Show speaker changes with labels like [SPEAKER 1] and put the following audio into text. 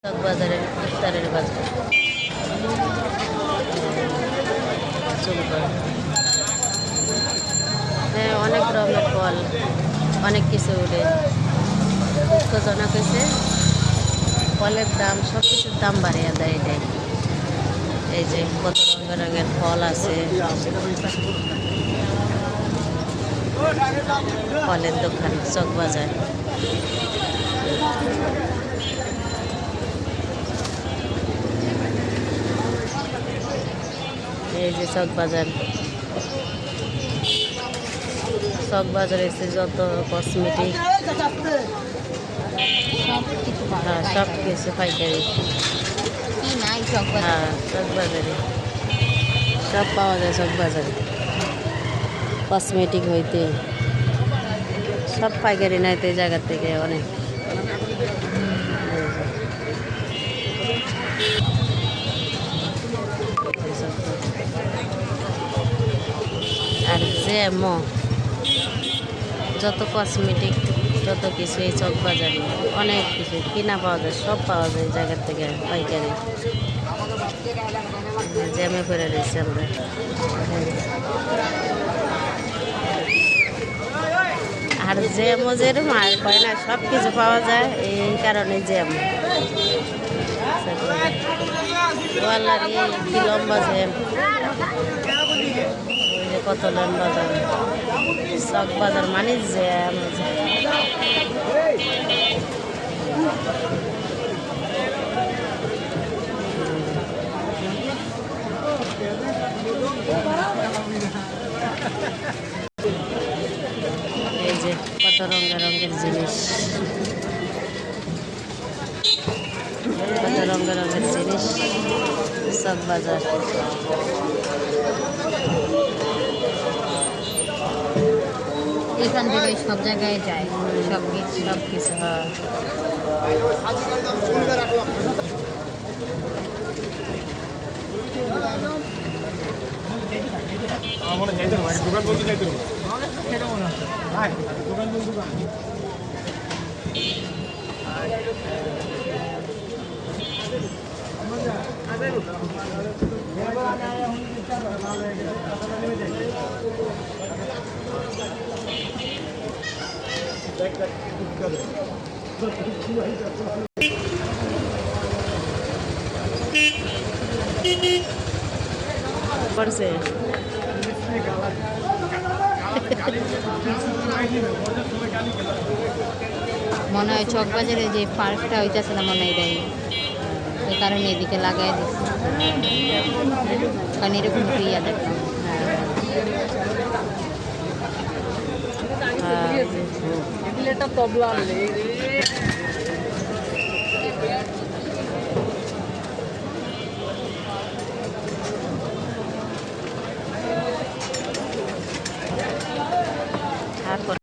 [SPEAKER 1] চকবাজারের ইফতারের বাজার হ্যাঁ, অনেক রকমের ফল, অনেক কিছু উঠে দুঃখজনক হয়েছে। ফলের দাম, সব কিছুর দাম বাড়িয়ে দেয় এটাই। এই যে কত রঙের রঙের ফল আছে, ফলের দোকান চকবাজার। এই যে চকবাজার, চকবাজারে এসে যত কসমেটিক সব কিছু পাইকারি। হ্যাঁ, চকবাজারে সব পাওয়া যায়। চকবাজারে কসমেটিক হইতে সব পাইকারি নাইতে জায়গা থেকে অনেক। আর জ্যামও, যত কসমেটিক যত কিছু এই চকবাজারে অনেক কিছু কিনা পাওয়া যায়, সব পাওয়া যায় জায়গার থেকে পাইকারি। জ্যামে করে রয়েছে আমরা। আর জ্যামও যেরকম আর পায় না, সব কিছু পাওয়া যায়, এই কারণে জ্যাম। কি লম্বা জ্যাম, কত লম্বা জ্যাম। চকবাজার মানে জ্যাম। এই যে কত রঙের রঙের জিনিস, কত রঙের রঙের জিনিস চকবাজার।
[SPEAKER 2] এখান থেকে সব জায়গায় যায়, সব কিছু।
[SPEAKER 1] হ্যাঁ,
[SPEAKER 3] দোকান বলতে চাইতে দোকান দোকান
[SPEAKER 1] পড়ছে।
[SPEAKER 2] মনে হয় চকবাজারে যে পার্কটা হইতেছে না, মনে হয় এটাই, এই কারণে এদিকে লাগাই দিচ্ছে। কারণ এরকম ক্রিয়া দেখলাম।
[SPEAKER 1] তবলা